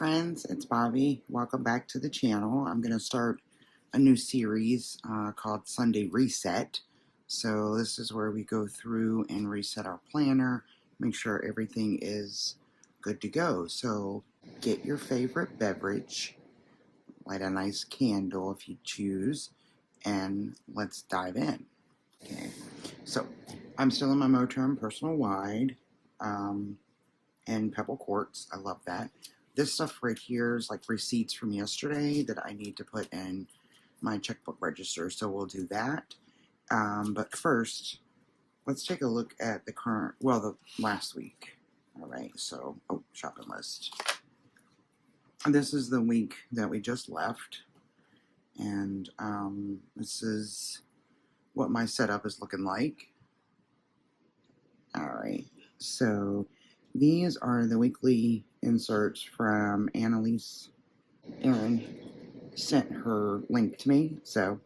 friends, it's Bobby. Welcome back to the channel. I'm going to start a new series called Sunday Reset. So this is where we go through and reset our planner, make sure everything is good to go. So get your favorite beverage, light a nice candle if you choose, and let's dive in. Okay, so I'm still in my Moterm Personal Wide. And Pebble Quartz. I love that. This stuff right here is like receipts from yesterday that I need to put in my checkbook register, so we'll do that. But first, let's take a look at the current, well, the last week. All right, so, shopping list. And this is the week that we just left, and this is what my setup is looking like. All right, so these are the weekly inserts from Annalise. Erin sent her link to me. So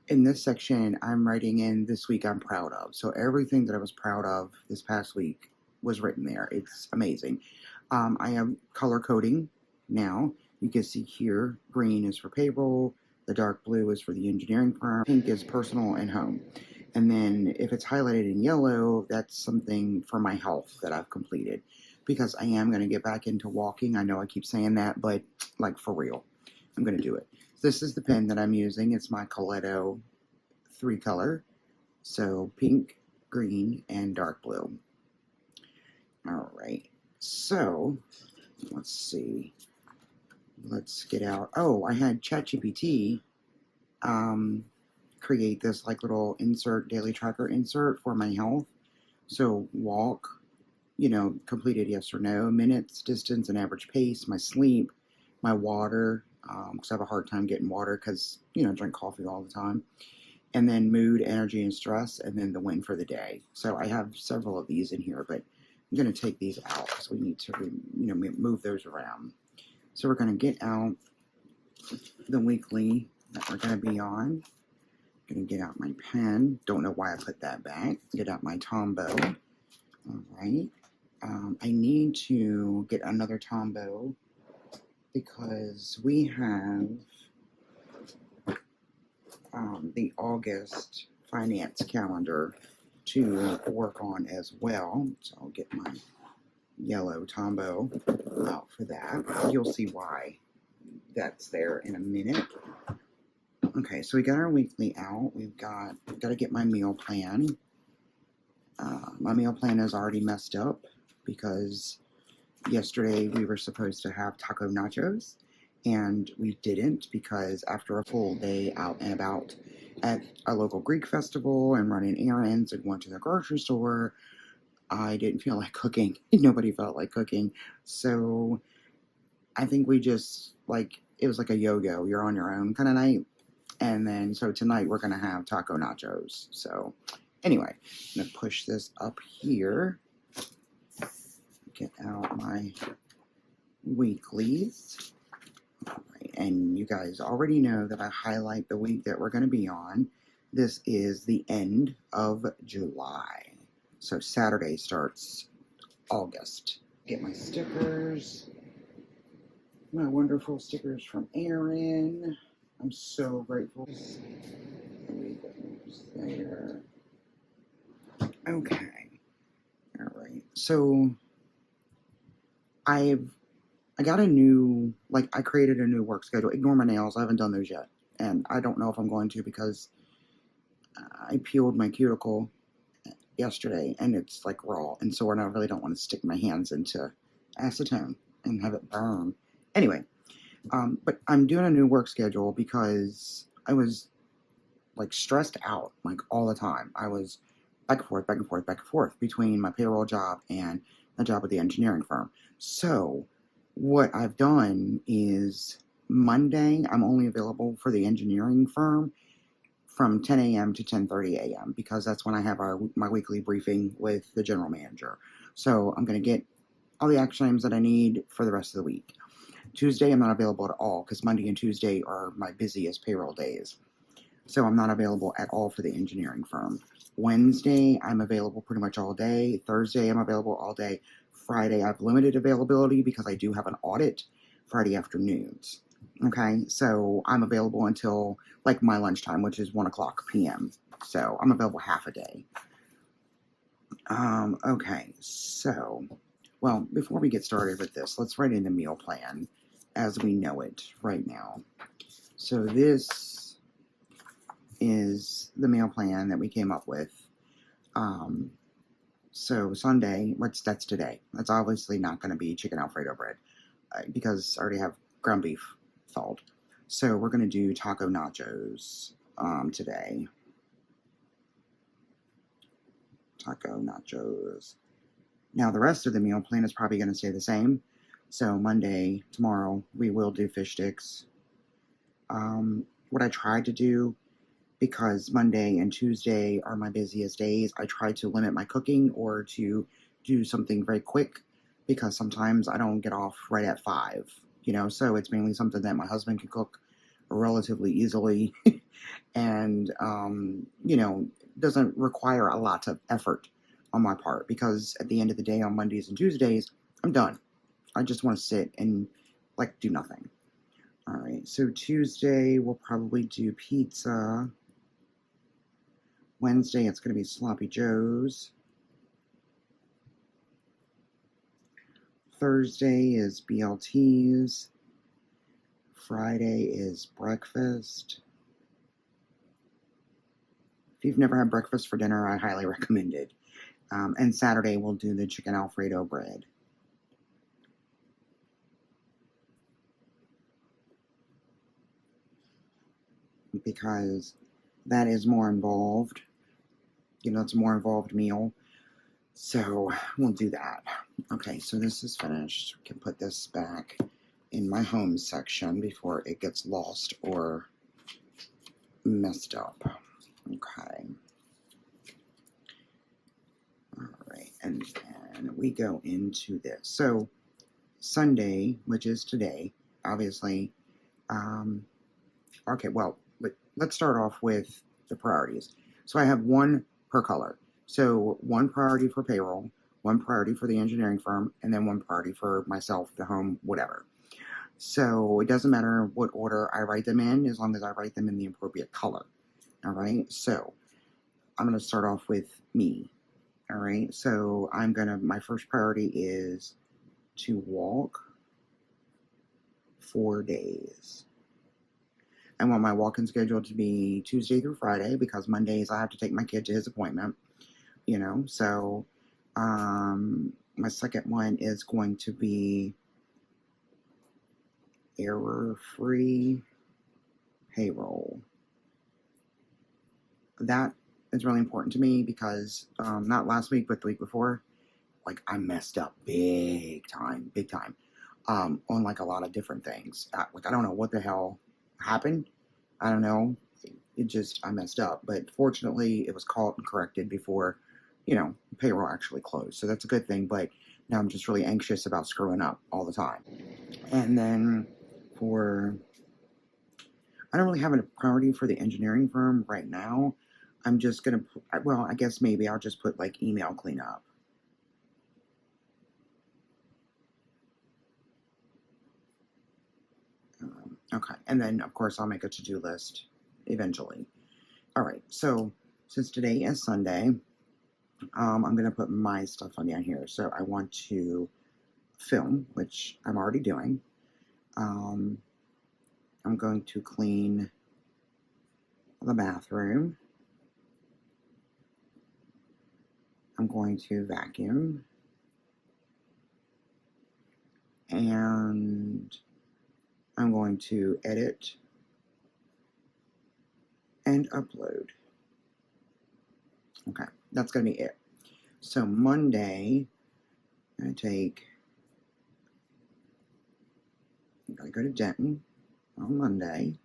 in this section, I'm writing in this week I'm proud of. So everything that I was proud of this past week was written there. It's amazing. I am color coding now. You can see here, green is for payroll. The dark blue is for the engineering firm. Pink is personal and home. And then if it's highlighted in yellow, that's something for my health that I've completed. Because I am going to get back into walking. I know I keep saying that, but like for real, I'm going to do it. This is the pen that I'm using. It's my Coletto 3-color. So pink, green, and dark blue. All right. So let's see. Let's get out. Oh, I had ChatGPT create this like little insert, daily tracker insert for my health. So walk, completed yes or no, minutes, distance, and average pace, my sleep, my water, because I have a hard time getting water because, I drink coffee all the time. And then mood, energy, and stress, and then the win for the day. So I have several of these in here, but I'm going to take these out because we need to, move those around. So we're going to get out the weekly that we're going to be on. Going to get out my pen. Don't know why I put that back. Get out my Tombow. All right. I need to get another Tombow because we have the August finance calendar to work on as well. So I'll get my yellow Tombow out for that. You'll see why that's there in a minute. Okay, so we got our weekly out. We've got to get my meal plan. My meal plan is already messed up because yesterday we were supposed to have taco nachos and we didn't because after a full day out and about at a local Greek festival and running errands and went to the grocery store, I didn't feel like cooking. Nobody felt like cooking. So I think we just it was like a yo-go, you're on your own kind of night. And then, so tonight we're going to have taco nachos. So, anyway, I'm going to push this up here. Get out my weeklies. All right, and you guys already know that I highlight the week that we're going to be on. This is the end of July. So, Saturday starts August. Get my stickers. My wonderful stickers from Erin. I'm so grateful. There. Okay. All right. So I got a new, I created a new work schedule. Ignore my nails. I haven't done those yet. And I don't know if I'm going to because I peeled my cuticle yesterday and it's raw. And so I really don't want to stick my hands into acetone and have it burn. Anyway, but I'm doing a new work schedule because I was stressed out all the time. I was back and forth, back and forth, back and forth between my payroll job and a job at the engineering firm. So what I've done is Monday, I'm only available for the engineering firm from 10 a.m. to 10:30 a.m. because that's when I have my weekly briefing with the general manager. So I'm going to get all the action items that I need for the rest of the week. Tuesday, I'm not available at all because Monday and Tuesday are my busiest payroll days. So I'm not available at all for the engineering firm. Wednesday, I'm available pretty much all day. Thursday, I'm available all day. Friday, I have limited availability because I do have an audit Friday afternoons. Okay, so I'm available until like my lunchtime, which is 1 o'clock p.m. So I'm available half a day. Okay, so, well, before we get started with this, let's write in the meal plan as we know it right now. So this is the meal plan that we came up with. So Sunday, that's today. That's obviously not going to be chicken Alfredo bread because I already have ground beef thawed. So we're going to do taco nachos today. Taco nachos. Now the rest of the meal plan is probably going to stay the same. So Monday, tomorrow, we will do fish sticks. What I tried to do, because Monday and Tuesday are my busiest days, I try to limit my cooking or to do something very quick because sometimes I don't get off right at 5, so it's mainly something that my husband can cook relatively easily and, doesn't require a lot of effort on my part because at the end of the day on Mondays and Tuesdays, I'm done. I just want to sit and do nothing. All right, so Tuesday we'll probably do pizza. Wednesday, it's going to be Sloppy Joe's. Thursday is BLT's. Friday is breakfast. If you've never had breakfast for dinner, I highly recommend it. And Saturday, we'll do the chicken Alfredo bread. Because that is more involved. It's a more involved meal. So we'll do that. Okay, so this is finished. We can put this back in my home section before it gets lost or messed up. Okay. All right, and then we go into this. So Sunday, which is today, obviously. Okay, well, let's start off with the priorities. So I have one per color. So one priority for payroll, one priority for the engineering firm, and then one priority for myself, the home, whatever. So it doesn't matter what order I write them in as long as I write them in the appropriate color. All right, so I'm going to start off with me. All right, so my first priority is to walk 4 days. I want my walking schedule to be Tuesday through Friday because Mondays I have to take my kid to his appointment, so my second one is going to be error-free payroll. That is really important to me because not last week, but the week before, I messed up big time, on a lot of different things. I don't know what the hell happened. I don't know. I messed up. But fortunately, it was caught and corrected before, payroll actually closed. So that's a good thing. But now I'm just really anxious about screwing up all the time. And then I don't really have a priority for the engineering firm right now. I'm just going to, I guess maybe I'll just put email cleanup. Okay, and then of course I'll make a to-do list eventually. All right, so since today is Sunday, I'm going to put my stuff on down here. So I want to film, which I'm already doing. I'm going to clean the bathroom. I'm going to vacuum. And I'm going to edit and upload. Okay, that's going to be it. So Monday, I'm going to go to Denton on Monday.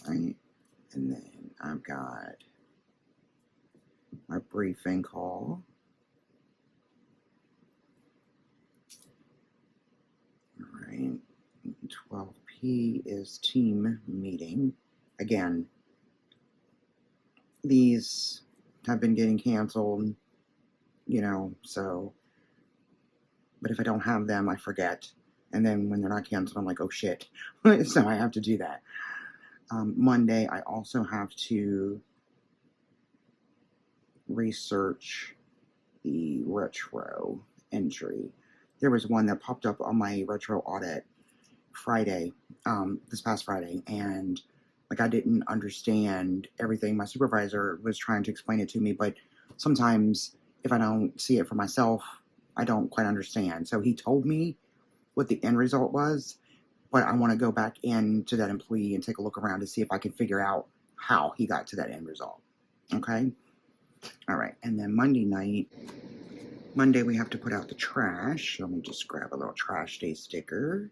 All right, and then I've got my briefing call. All right, 12p is team meeting. Again, these have been getting canceled, so, but if I don't have them, I forget, And then when they're not canceled, I'm like, oh shit. So I have to do that. Monday, I also have to research the retro entry. There was one that popped up on my retro audit Friday, this past Friday, and like I didn't understand everything. My supervisor was trying to explain it to me, but sometimes if I don't see it for myself, I don't quite understand. So he told me what the end result was, but I want to go back into that employee and take a look around to see if I can figure out how he got to that end result. Okay? All right. And then Monday we have to put out the trash. Let me just grab a little trash day sticker.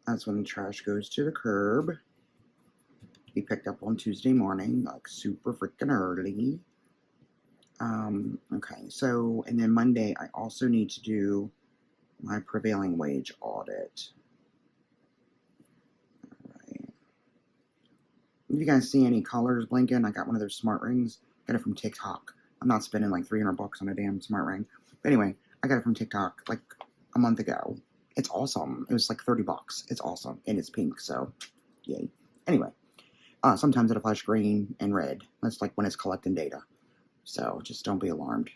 That's when the trash goes to the curb. To be picked up on Tuesday morning, like super freaking early. Okay, so, and then Monday I also need to do my prevailing wage audit. Alright. If you guys see any colors blinking, I got one of those smart rings. Got it from TikTok. I'm not spending like $300 on a damn smart ring. But anyway, I got it from TikTok like a month ago. It's awesome. It was like $30. It's awesome. And it's pink, so yay. Anyway, sometimes it'll flash green and red. That's like when it's collecting data. So just don't be alarmed.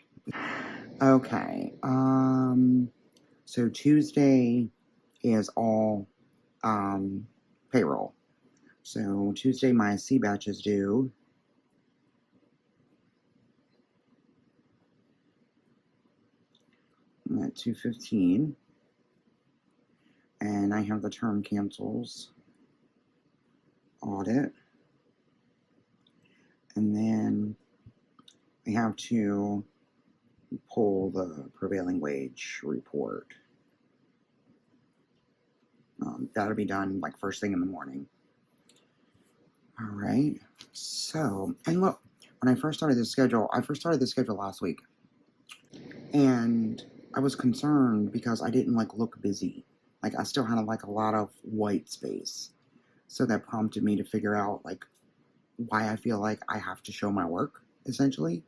Okay. So Tuesday is all payroll. So Tuesday my C batch is due. At 2:15. And I have the term cancels audit. And then I have to pull the prevailing wage report. That'll be done like first thing in the morning. All right. So, and look, when I first started this schedule, last week. And I was concerned because I didn't like look busy. Like I still had like a lot of white space. So that prompted me to figure out like why I feel like I have to show my work, essentially.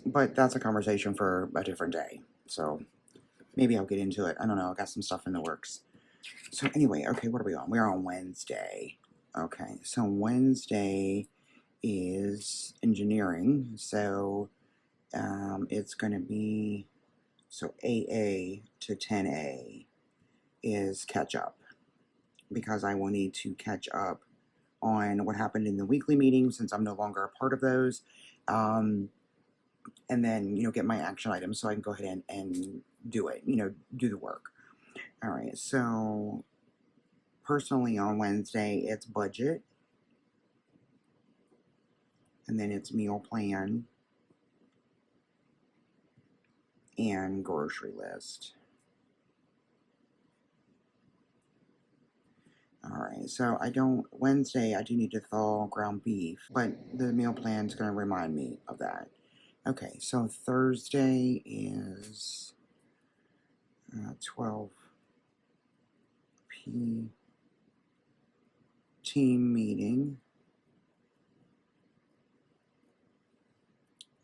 But that's a conversation for a different day. So maybe I'll get into it. I don't know. I got some stuff in the works. So anyway, okay, what are we on? We're on Wednesday. Okay, so Wednesday is engineering. So it's going to be, so AA to 10A is catch up. Because I will need to catch up on what happened in the weekly meetings since I'm no longer a part of those. And then, get my action items so I can go ahead and do it, do the work. All right, so personally on Wednesday, it's budget. And then it's meal plan and grocery list. Alright, so Wednesday I do need to thaw ground beef, but the meal plan's going to remind me of that. Okay, so Thursday is 12 p. team meeting.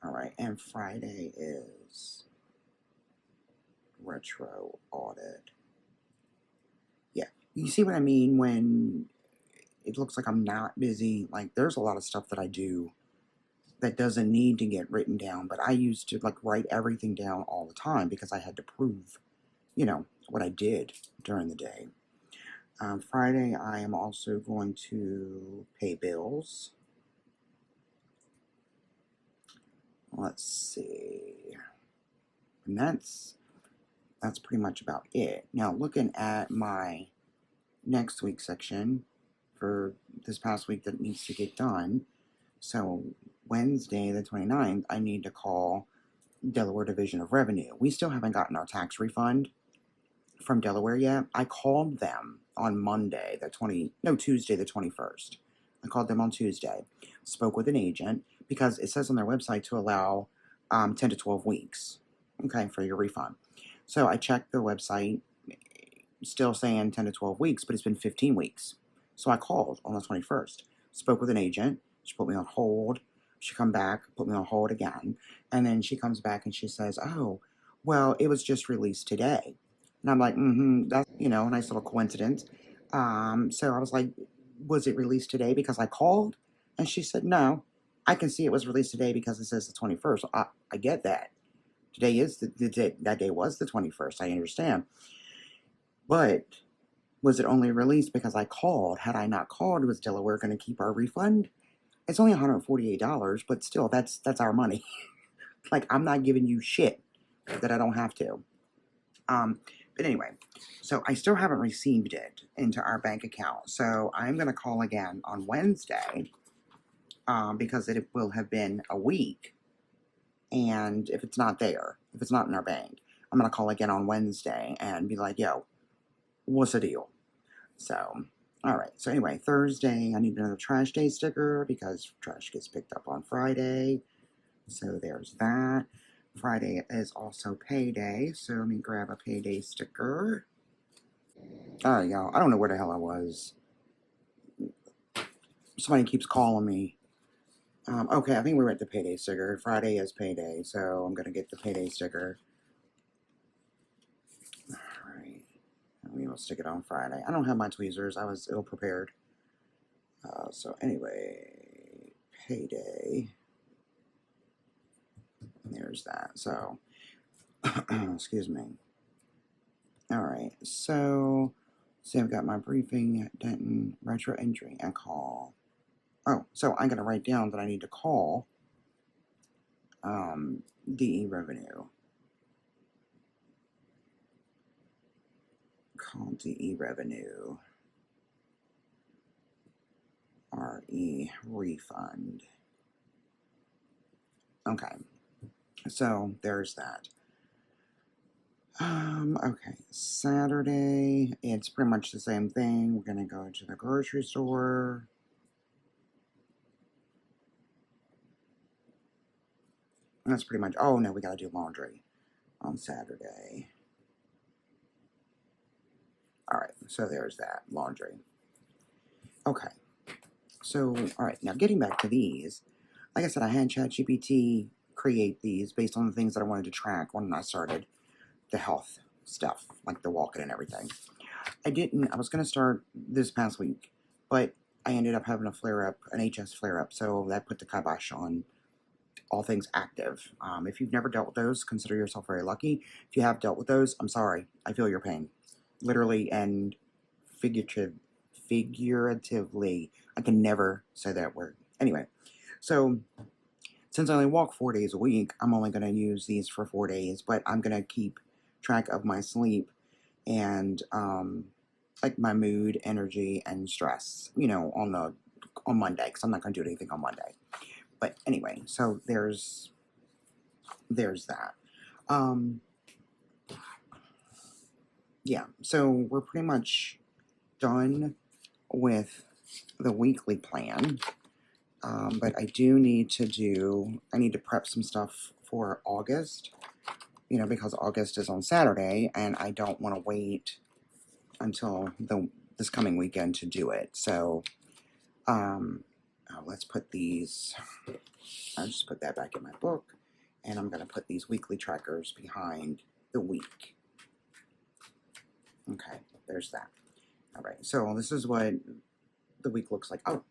Alright, and Friday is retro audit. Yeah, you see what I mean when it looks like I'm not busy? Like, there's a lot of stuff that I do that doesn't need to get written down, but I used to, like, write everything down all the time because I had to prove, what I did during the day. Friday, I am also going to pay bills. Let's see. And that's pretty much about it. Now, looking at my next week section for this past week that needs to get done. So Wednesday, the 29th, I need to call Delaware Division of Revenue. We still haven't gotten our tax refund from Delaware yet. I called them on Tuesday the 21st. I called them on Tuesday, spoke with an agent, because it says on their website to allow 10 to 12 weeks, okay, for your refund. So I checked the website, still saying 10 to 12 weeks, but it's been 15 weeks. So I called on the 21st, spoke with an agent, she put me on hold, she come back, put me on hold again, and then she comes back and she says, oh, well, it was just released today. And I'm like, that's, a nice little coincidence. So I was like, was it released today because I called? And she said, no, I can see it was released today because it says the 21st. I get that. Today is the day, that day was the 21st. I understand. But was it only released because I called? Had I not called, was Delaware going to keep our refund? It's only $148, but still, that's our money. Like, I'm not giving you shit that I don't have to. But anyway, so I still haven't received it into our bank account. So I'm going to call again on Wednesday because it will have been a week. And if it's not there, if it's not in our bank, I'm going to call again on Wednesday and be like, yo, what's the deal? So, all right. So anyway, Thursday, I need another trash day sticker because trash gets picked up on Friday. So there's that. Friday is also payday, so let me grab a payday sticker. Alright, y'all, I don't know where the hell I was. Somebody keeps calling me. Okay, I think we were at the payday sticker. Friday is payday, so I'm gonna get the payday sticker. Alright, we will stick it on Friday. I don't have my tweezers, I was ill prepared. So anyway, payday. There's that. So, excuse me. Alright, so, see, I've got my briefing, Denton, retro entry, and call. Oh, so I'm going to write down that I need to call DE revenue. Call DE revenue. RE refund. Okay, so there's that. Okay, Saturday, it's pretty much the same thing. We're gonna go to the grocery store. That's pretty much, oh no, we gotta do laundry on Saturday. Alright, so there's that, laundry. Okay, so, alright, now getting back to these, like I said, I had ChatGPT create these based on the things that I wanted to track when I started the health stuff, like the walking and everything. I was going to start this past week, but I ended up having a flare-up, an HS flare-up, so that put the kibosh on all things active. If you've never dealt with those, consider yourself very lucky. If you have dealt with those, I'm sorry. I feel your pain. Literally and figuratively. I can never say that word. Anyway, so since I only walk 4 days a week, I'm only going to use these for 4 days, but I'm going to keep track of my sleep and like my mood, energy, and stress, on Monday, because I'm not going to do anything on Monday. But anyway, so there's that. Yeah, so we're pretty much done with the weekly plan. But I do need to prep some stuff for August, because August is on Saturday, and I don't want to wait until this coming weekend to do it. So, let's put these, I'll just put that back in my book, and I'm going to put these weekly trackers behind the week. Okay, there's that. All right, so this is what the week looks like. Oh,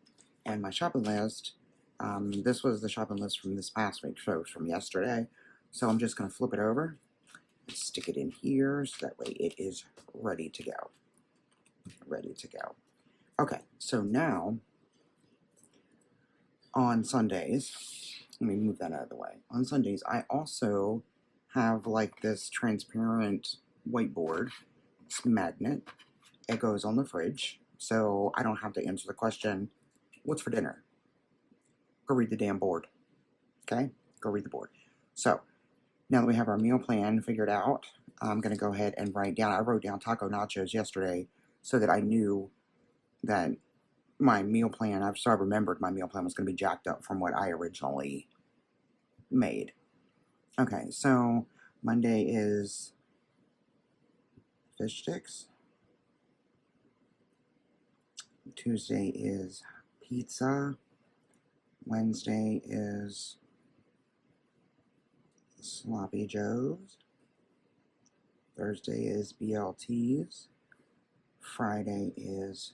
and my shopping list. This was the shopping list from this past week, so from yesterday. So I'm just going to flip it over and stick it in here so that way it is ready to go. Ready to go. Okay, so now on Sundays, let me move that out of the way. On Sundays, I also have like this transparent whiteboard. It's magnet. It goes on the fridge, so I don't have to answer the question, what's for dinner? Go read the damn board. Okay? Go read the board. So, now that we have our meal plan figured out, I'm going to go ahead and I wrote down taco nachos yesterday so that I knew that my meal plan, I remembered my meal plan was going to be jacked up from what I originally made. Okay, so Monday is fish sticks. Tuesday is pizza. Wednesday is sloppy joes. Thursday is BLTs. Friday is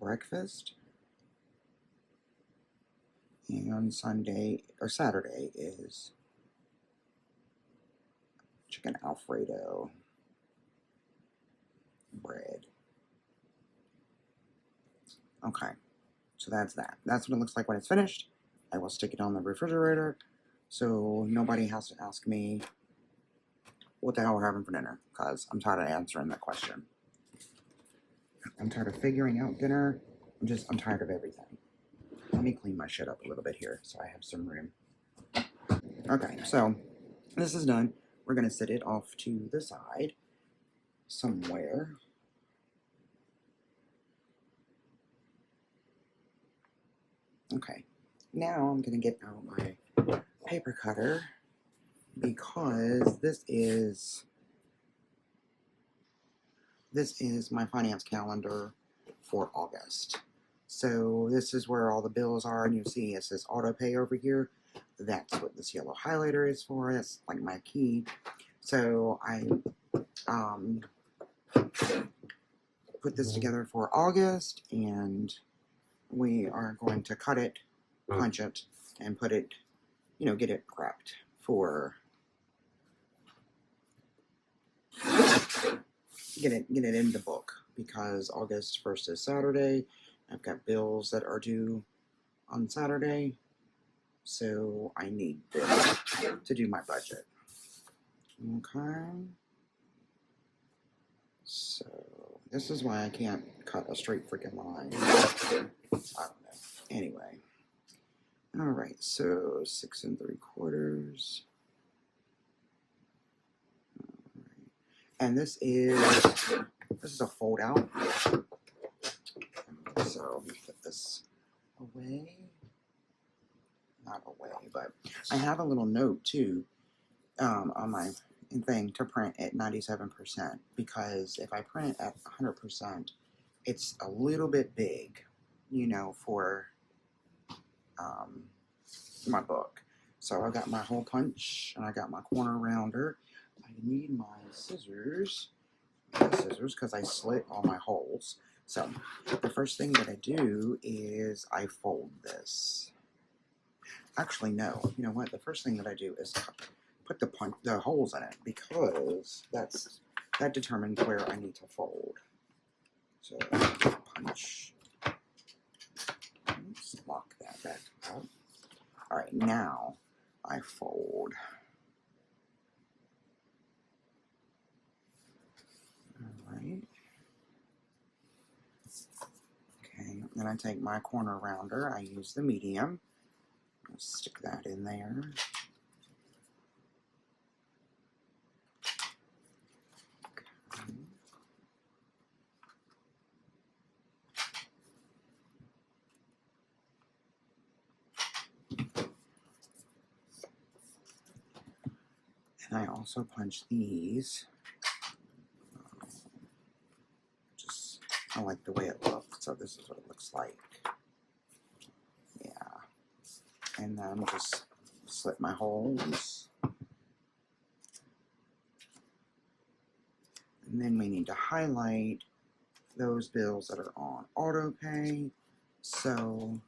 breakfast. And Sunday or Saturday is chicken Alfredo bread. Okay, so that's that. That's what it looks like when it's finished. I will stick it on the refrigerator so nobody has to ask me what the hell we're having for dinner, because I'm tired of answering that question. I'm tired of figuring out dinner. I'm tired of everything. Let me clean my shit up a little bit here so I have some room. Okay, so this is done. We're going to set it off to the side somewhere. Okay, now I'm going to get out my paper cutter because this is my finance calendar for August. So this is where all the bills are, and you see it says auto pay over here. That's what this yellow highlighter is for. That's like my key. So I put this together for August, and we are going to cut it, punch it, and put it, get it prepped for get it in the book, because August 1st is Saturday. I've got bills that are due on Saturday, so I need this to do my budget. Okay. So this is why I can't cut a straight freaking line. I don't know. Anyway. Alright, so 6 3/4. And this is a fold out. So let me put this away. Not away, but I have a little note too on my thing to print at 97%, because if I print at 100%, it's a little bit big, for my book. So I got my hole punch and I got my corner rounder. I need my scissors because I slit all my holes. So the first thing that I do is I fold this. Actually, no. You know what? The first thing that I do is put the holes in it, because that determines where I need to fold. So punch. Let's lock that back up. All right, now I fold. All right. Okay, then I take my corner rounder. I use the medium. I'll stick that in there. Okay. And I also punch these. I like the way it looks, so this is what it looks like. Yeah. And then just slit my holes. And then we need to highlight those bills that are on auto pay, so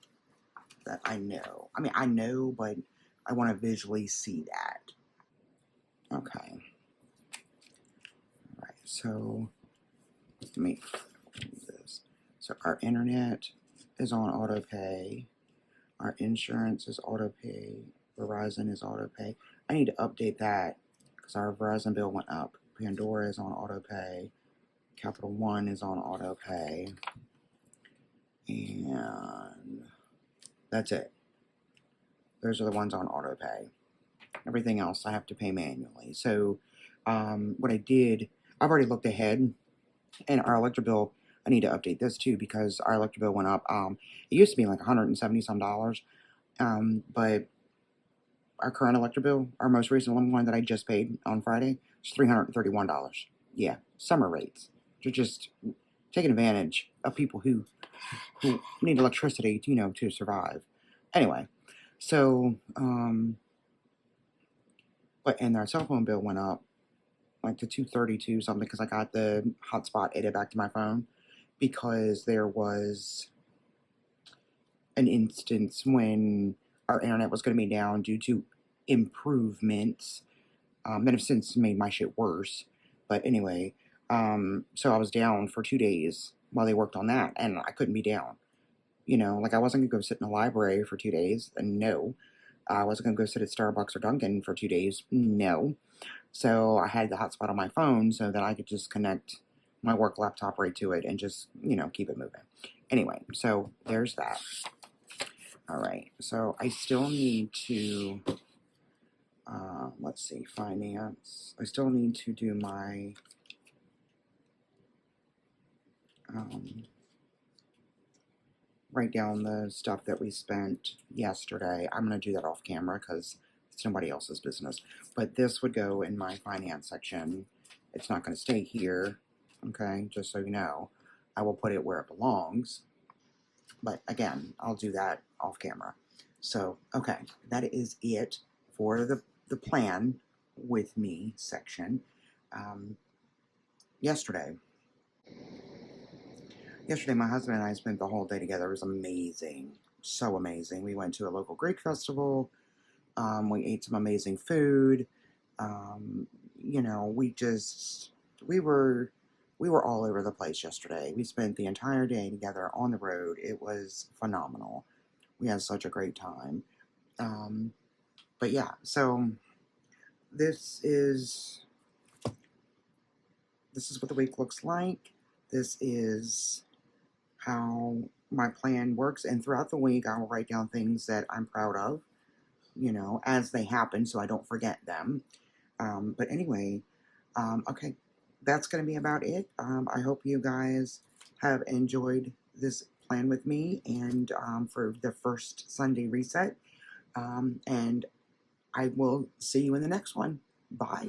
that I know. I mean, I know, but I want to visually see that. Okay. All right, so let me do this. So our internet is on auto pay. Our insurance is auto pay. Verizon is auto pay. I need to update that because our Verizon bill went up. Pandora is on auto pay. Capital One is on auto pay. And that's it. Those are the ones on auto pay. Everything else I have to pay manually. So what I did, I've already looked ahead, and our electric bill, I need to update this too, because our electric bill went up. It used to be like $170 some, but our current electric bill, our most recent one that I just paid on Friday, is $331. Yeah, summer rates. They're just taking advantage of people who need electricity, to survive. Anyway, so, but and our cell phone bill went up like to 232 something, because I got the hotspot added back to my phone, because there was an instance when our internet was going to be down due to improvements that have since made my shit worse. But anyway, so I was down for 2 days while they worked on that, and I couldn't be down. Like, I wasn't gonna go sit in the library for 2 days. No. I wasn't gonna go sit at Starbucks or Dunkin' for 2 days. No. So I had the hotspot on my phone so that I could just connect my work laptop right to it and just, keep it moving. Anyway, so there's that. All right. So I still need to, let's see, finance. I still need to do my, write down the stuff that we spent yesterday. I'm going to do that off camera because it's nobody else's business. But this would go in my finance section. It's not going to stay here, okay, just so you know. I will put it where it belongs. But again, I'll do that off camera. So, okay, that is it for the plan with me section. Yesterday, my husband and I spent the whole day together. It was amazing. So amazing. We went to a local Greek festival. We ate some amazing food. We were all over the place yesterday. We spent the entire day together on the road. It was phenomenal. We had such a great time. But yeah, so this is what the week looks like. This is how my plan works, and throughout the week I will write down things that I'm proud of, as they happen, so I don't forget them. But anyway, okay, that's going to be about it. I hope you guys have enjoyed this plan with me, and for the first Sunday reset, and I will see you in the next one. Bye.